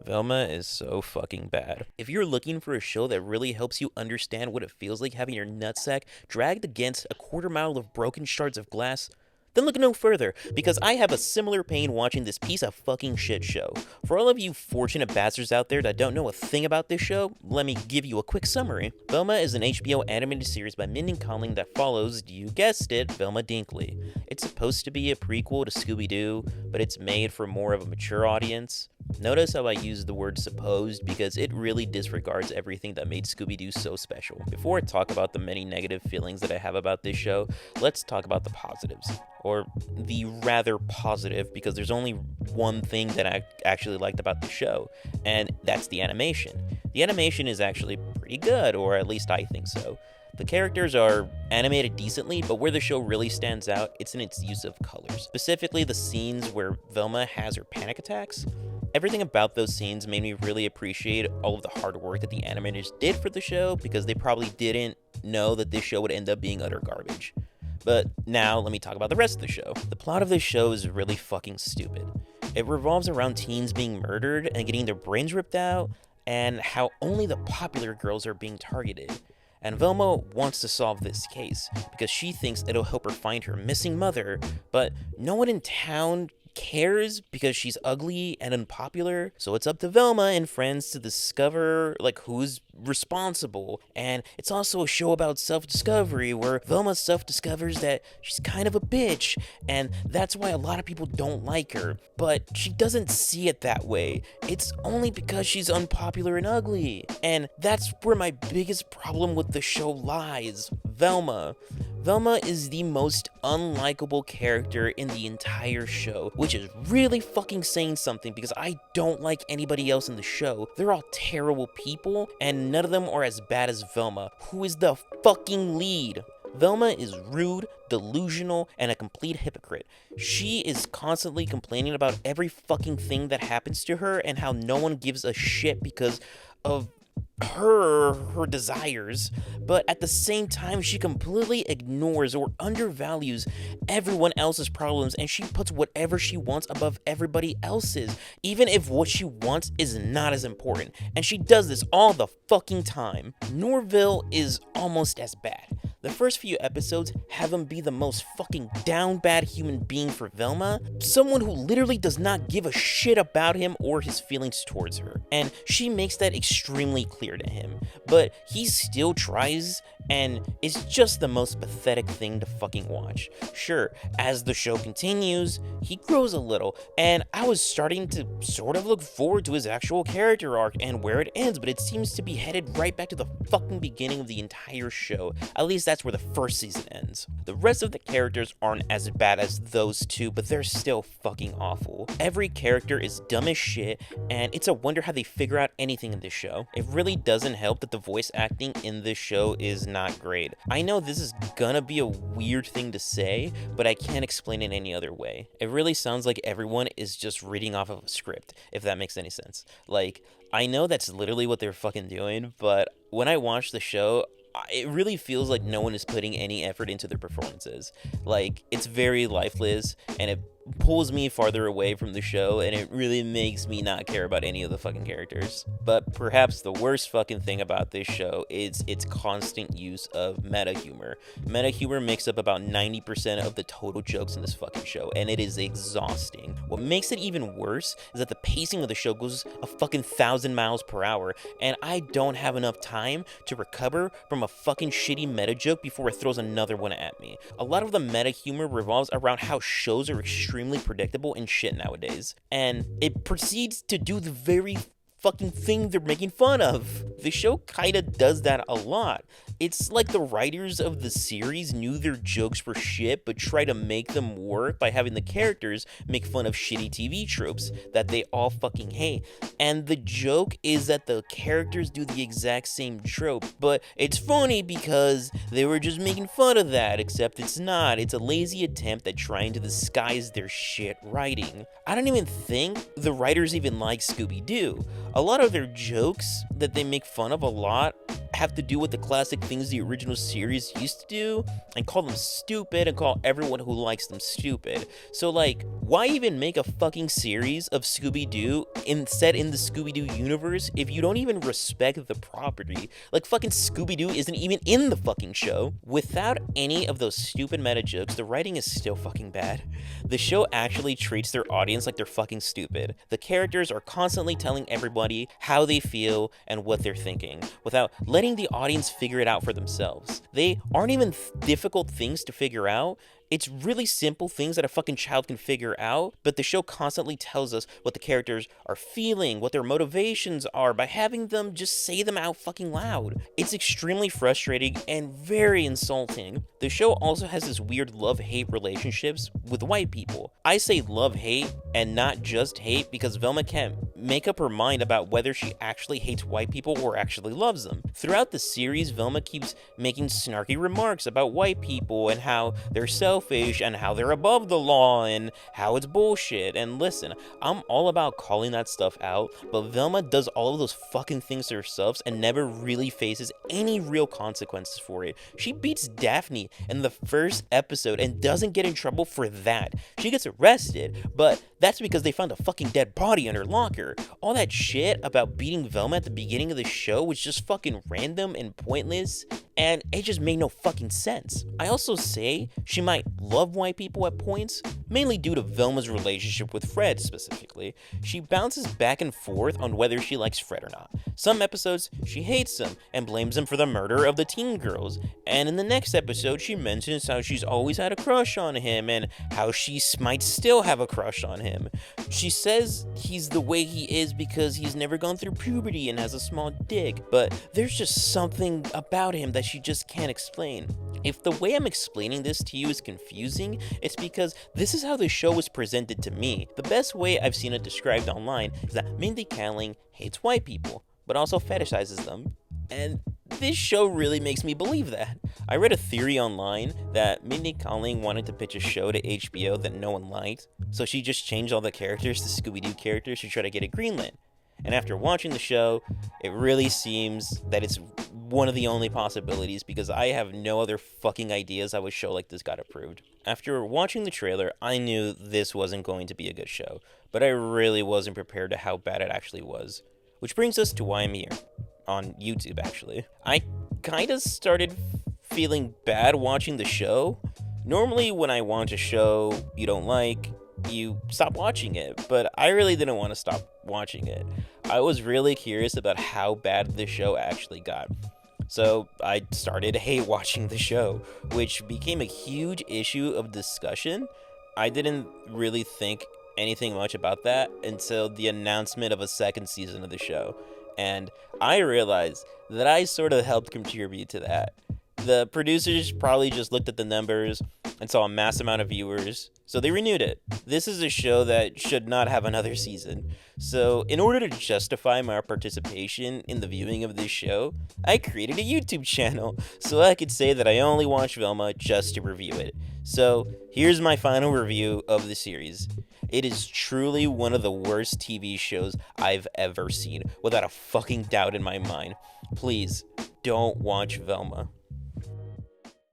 Velma is so fucking bad. If you're looking for a show that really helps you understand what it feels like having your nutsack dragged against a quarter mile of broken shards of glass, then look no further, because I have a similar pain watching this piece of fucking shit show. For all of you fortunate bastards out there that don't know a thing about this show, let me give you a quick summary. Velma is an HBO animated series by Minden Conling that follows, you guessed it, Velma Dinkley. It's supposed to be a prequel to Scooby-Doo, but it's made for more of a mature audience. Notice how I use the word supposed because it really disregards everything that made Scooby-Doo so special. Before I talk about the many negative feelings that I have about this show, let's talk about the positives. Or the rather positive, because there's only one thing that I actually liked about the show, and that's the animation. The animation is actually pretty good, or at least I think so. The characters are animated decently, but where the show really stands out, it's in its use of colors. Specifically, the scenes where Velma has her panic attacks. Everything about those scenes made me really appreciate all of the hard work that the animators did for the show, because they probably didn't know that this show would end up being utter garbage. But now, let me talk about the rest of the show. The plot of this show is really fucking stupid. It revolves around teens being murdered and getting their brains ripped out, and how only the popular girls are being targeted. And Velma wants to solve this case, because she thinks it'll help her find her missing mother, but no one in town cares because she's ugly and unpopular. So it's up to Velma and friends to discover who's responsible. And it's also a show about self-discovery where Velma self-discovers that she's kind of a bitch, and that's why a lot of people don't like her. But she doesn't see it that way. It's only because she's unpopular and ugly. And that's where my biggest problem with the show lies. Velma. Velma is the most unlikable character in the entire show, which is really fucking saying something because I don't like anybody else in the show. They're all terrible people, and none of them are as bad as Velma, who is the fucking lead. Velma is rude, delusional, and a complete hypocrite. She is constantly complaining about every fucking thing that happens to her and how no one gives a shit because of her desires, but at the same time she completely ignores or undervalues everyone else's problems, and she puts whatever she wants above everybody else's, even if what she wants is not as important, and she does this all the fucking time. Norville is almost as bad. The first few episodes have him be the most fucking down bad human being for Velma, someone who literally does not give a shit about him or his feelings towards her, and she makes that extremely clear to him, but he still tries, and it's just the most pathetic thing to fucking watch. Sure, as the show continues, he grows a little, and I was starting to sort of look forward to his actual character arc and where it ends, but it seems to be headed right back to the fucking beginning of the entire show. At least that's where the first season ends. The rest of the characters aren't as bad as those two, but they're still fucking awful. Every character is dumb as shit, and it's a wonder how they figure out anything in this show. It really doesn't help that the voice acting in this show is not great. I know this is gonna be a weird thing to say, but I can't explain it any other way. It really sounds like everyone is just reading off of a script, if that makes any sense. I know that's literally what they're fucking doing, but when I watch the show, it really feels like no one is putting any effort into their performances. It's very lifeless, and it pulls me farther away from the show, and it really makes me not care about any of the fucking characters. But perhaps the worst fucking thing about this show is its constant use of meta humor. Meta humor makes up about 90% of the total jokes in this fucking show, and it is exhausting. What makes it even worse is that the pacing of the show goes a fucking 1,000 miles per hour, and I don't have enough time to recover from a fucking shitty meta joke before it throws another one at me. A lot of the meta humor revolves around how shows are extremely predictable and shit nowadays, and it proceeds to do the very fucking thing they're making fun of. The show kinda does that a lot. It's like the writers of the series knew their jokes were shit, but try to make them work by having the characters make fun of shitty TV tropes that they all fucking hate. And the joke is that the characters do the exact same trope, but it's funny because they were just making fun of that, except it's not. It's a lazy attempt at trying to disguise their shit writing. I don't even think the writers even like Scooby-Doo. A lot of their jokes that they make fun of a lot have to do with the classic things the original series used to do and call them stupid and call everyone who likes them stupid. So like, why even make a fucking series of Scooby-Doo set in the Scooby-Doo universe if you don't even respect the property? Like, fucking Scooby-Doo isn't even in the fucking show. Without any of those stupid meta jokes, the writing is still fucking bad. The show actually treats their audience like they're fucking stupid. The characters are constantly telling everybody how they feel and what they're thinking, without letting the audience figure it out for themselves. They aren't even difficult things to figure out. It's really simple things that a fucking child can figure out, but the show constantly tells us what the characters are feeling, what their motivations are, by having them just say them out fucking loud. It's extremely frustrating and very insulting. The show also has this weird love-hate relationships with white people. I say love-hate and not just hate because Velma can't make up her mind about whether she actually hates white people or actually loves them. Throughout the series, Velma keeps making snarky remarks about white people and how they're selfish and how they're above the law and how it's bullshit. And listen, I'm all about calling that stuff out, but Velma does all of those fucking things to herself and never really faces any real consequences for it. She beats Daphne in the first episode and doesn't get in trouble for that. She gets arrested, but that's because they found a fucking dead body in her locker. All that shit about beating Velma at the beginning of the show was just fucking random and pointless, and it just made no fucking sense. I also say she might love white people at points, mainly due to Velma's relationship with Fred specifically. She bounces back and forth on whether she likes Fred or not. Some episodes, she hates him and blames him for the murder of the teen girls, and in the next episode, she mentions how she's always had a crush on him and how she might still have a crush on him. She says he's the way he is because he's never gone through puberty and has a small dick, but there's just something about him that she just can't explain. If the way I'm explaining this to you is confusing, it's because this is how the show was presented to me. The best way I've seen it described online is that Mindy Kaling hates white people, but also fetishizes them. And this show really makes me believe that. I read a theory online that Mindy Kaling wanted to pitch a show to HBO that no one liked, so she just changed all the characters to Scooby-Doo characters to try to get it greenlit. And after watching the show, it really seems that it's one of the only possibilities because I have no other fucking ideas how a show like this got approved. After watching the trailer, I knew this wasn't going to be a good show, but I really wasn't prepared to how bad it actually was. Which brings us to why I'm here. On YouTube, actually. I kind of started feeling bad watching the show. Normally, when I watch a show you don't like, you stop watching it, but I really didn't want to stop watching it. I was really curious about how bad the show actually got. So I started hate watching the show, which became a huge issue of discussion. I didn't really think anything much about that until the announcement of a second season of the show. And I realized that I sort of helped contribute to that. The producers probably just looked at the numbers and saw a mass amount of viewers, so they renewed it. This is a show that should not have another season. So in order to justify my participation in the viewing of this show, I created a YouTube channel so I could say that I only watch Velma just to review it. So here's my final review of the series. It is truly one of the worst TV shows I've ever seen, without a fucking doubt in my mind. Please, don't watch Velma.